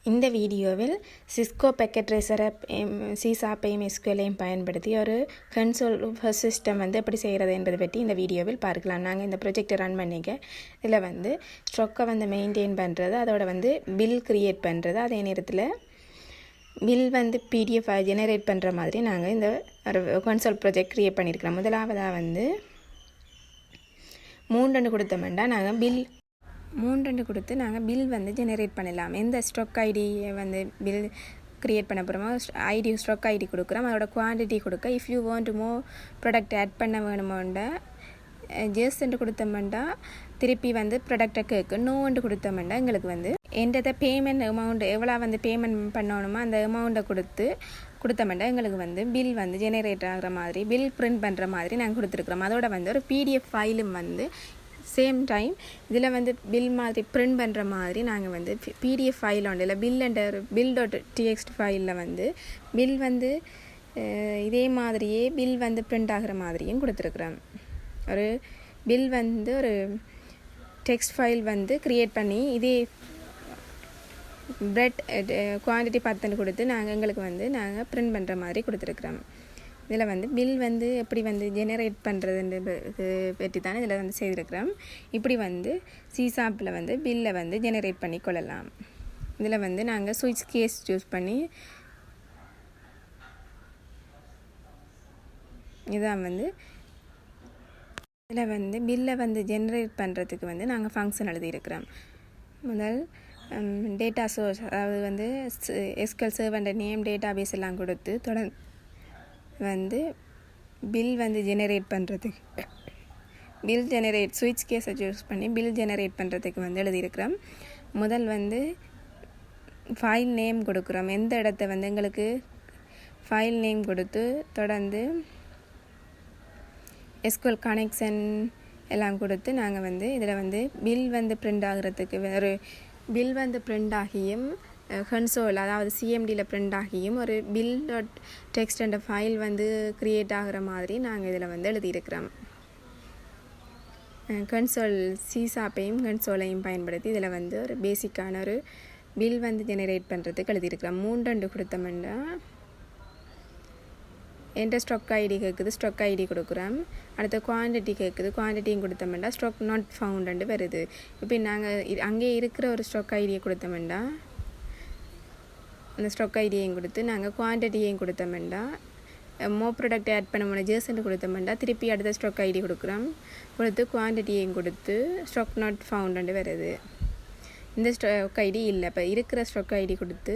இந்த வீடியோவில் Cisco packet ரேசரை சிசாப்பையும் எஸ்கியூஎலையும் பயன்படுத்தி ஒரு கன்சோல் சிஸ்டம் எப்படி செய்கிறது என்பதை பற்றி இந்த வீடியோவில் பார்க்கலாம். நாங்கள் இந்த ப்ரொஜெக்டை ரன் பண்ணிக்க இதில் ஸ்ட்ரொக்கை மெயின்டைன் பண்ணுறது, அதோட பில் க்ரியேட் பண்ணுறது, அதே நேரத்தில் பில் பிடிஎஃப் ஜெனரேட் பண்ணுற மாதிரி நாங்கள் இந்த ஒரு கன்சோல் ப்ரொஜெக்ட் க்ரியேட் பண்ணியிருக்கிறோம். முதலாவதாக 3 கொடுத்தோம்னா நாங்கள் பில் 3 கொடுத்து நாங்கள் பில் ஜெனரேட் பண்ணலாம். எந்த ஸ்ட்ரொக் ஐடியை பில் க்ரியேட் பண்ண போகிறோமோ ஐடி ஸ்ட்ரொக் ஐடி கொடுக்குறோம், அதோட குவான்டிட்டி கொடுக்க. If you want more product add பண்ண வேணுமோண்டா ஜஸ்ட் கொடுத்தோம்னா திருப்பி ப்ராடக்டை கேட்கு. நோண்டு கொடுத்தோம்னா எங்களுக்கு எந்த பேமெண்ட் அமௌண்ட் எவ்வளோ பேமெண்ட் பண்ணணுமோ அந்த அமௌண்ட்டை கொடுத்தோம்னா எங்களுக்கு பில் ஜெனரேட் ஆகிற மாதிரி பில் பிரிண்ட் பண்ணுற மாதிரி நாங்கள் கொடுத்துருக்குறோம். அதோட ஒரு பிடிஎஃப் ஃபைலும் சேம் டைம் இதில் பில் மாதிரி பிரிண்ட் பண்ணுற மாதிரி நாங்கள் பிடிஎஃப் ஃபைல் ஒன்று இல்லை bill.txt ஃபைலில் பில் இதே மாதிரியே பில் பிரிண்ட் ஆகிற மாதிரியும் கொடுத்துருக்குறோம். ஒரு பில் ஒரு டெக்ஸ்ட் ஃபைல் க்ரியேட் பண்ணி இதே பிரெட் குவான்டிட்டி 10 கொடுத்து எங்களுக்கு நாங்கள் பிரிண்ட் பண்ணுற மாதிரி கொடுத்துருக்குறோம். இதில் பில் எப்படி ஜெனரேட் பண்ணுறதுன்னு பற்றி தானே இதில் செய்திருக்கிறோம். இப்படி சிசாப்பில் பில்லை ஜெனரேட் பண்ணி கொள்ளலாம். இதில் நாங்கள் சுவிட்ச் கேஸ் சூஸ் பண்ணி இதான் இதில் பில்லை ஜெனரேட் பண்ணுறதுக்கு நாங்கள் ஃபங்க்ஷன் எழுதியிருக்கிறோம். முதல் டேட்டா சோர்ஸ், அதாவது எஸ்கல் சர்வர்ன்ற நேம் டேட்டா பேஸ் எல்லாம் கொடுத்து தொடர்ந்து பில் ஜெனரேட் பண்ணுறதுக்கு பில் ஜெனரேட் சுவிட்ச் கேஸை சூஸ் பண்ணி பில் ஜெனரேட் பண்ணுறதுக்கு எழுதியிருக்கிறோம். முதல் ஃபைல் நேம் கொடுக்குறோம். எந்த இடத்த எங்களுக்கு ஃபைல் நேம் கொடுத்து தொடர்ந்து எஸ்கியூஎல் கனெக்ஷன் எல்லாம் கொடுத்து நாங்கள் இதில் பில் பிரிண்ட் ஆகிறதுக்கு ஒரு பில் பிரிண்ட் ஆகியும் கன்சோல், அதாவது சிஎம்டியில் பிரிண்ட் ஆகியும் ஒரு bill.txt என்ற ஃபைல் க்ரியேட் ஆகிற மாதிரி நாங்கள் இதில் எழுதியிருக்கிறோம். கன்சோல் சிசாப்பையும் கன்சோலையும் பயன்படுத்தி இதில் ஒரு பேசிக்கான ஒரு பில் ஜெனரேட் பண்ணுறதுக்கு எழுதியிருக்கிறோம். 3 கொடுத்தோம்னா என்ற ஸ்ட்ரொக் ஐடி கேட்குது, ஸ்ட்ரொக் ஐடி கொடுக்குறோம். அடுத்த குவான்டிட்டி கேட்குது, குவான்டிட்டியும் கொடுத்தோம்னா ஸ்ட்ரொக் நாட் ஃபவுண்டு வருது. இப்போ நாங்கள் அங்கே இருக்கிற ஒரு ஸ்ட்ரொக் ஐடியை கொடுத்தோம்னா அந்த ஸ்ட்ரொக் ஐடியையும் கொடுத்து நாங்கள் குவான்டிட்டியையும் கொடுத்தோம்னா ப்ராடக்ட் ஆட் பண்ண முடியும் ஜேசன்ட் கொடுத்தோம்னா திருப்பி அடுத்த ஸ்ட்ரொக் ஐடி கொடுத்து குவான்டிட்டியையும் கொடுத்து ஸ்ட்ரொக் நாட் ஃபவுண்டு வருது. இந்த ஸ்ட்ரொக் ஐடி இல்லை. இப்போ இருக்கிற ஸ்ட்ரொக் ஐடி கொடுத்து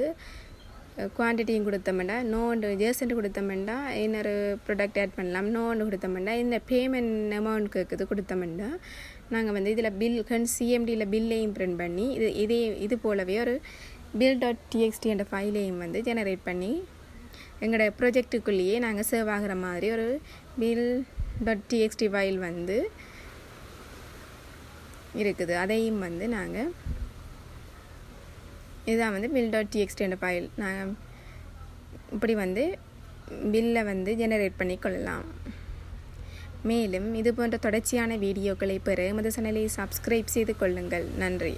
குவான்டிட்டியும் கொடுத்தோம்னா நோண்டு ஜேசன்ட் கொடுத்தோம்னா இன்னொரு ப்ராடக்ட் ஆட் பண்ணலாம். நோண்டு கொடுத்தோம்னா இந்த பேமெண்ட் அமௌண்ட் கேட்குது கொடுத்தோம்னா நாங்கள் இதில் பில் சிஎம்டியில் பில்லையும் பிரிண்ட் பண்ணி இது போலவே ஒரு bill.txt என்ற ஃபைலையும் ஜெனரேட் பண்ணி எங்களோட ப்ரொஜெக்டுக்குள்ளேயே நாங்கள் சேவ் ஆகிற மாதிரி ஒரு bill.txt ஃபைல் இருக்குது. அதையும் நாங்கள் இதுதான் bill.txt என்ற ஃபைல் நாங்கள் இப்படி பில்லை ஜெனரேட் பண்ணி கொள்ளலாம். மேலும் இது போன்ற தொடர்ச்சியான வீடியோக்களை பெற எமது சேனலை சப்ஸ்கிரைப் செய்து கொள்ளுங்கள். நன்றி.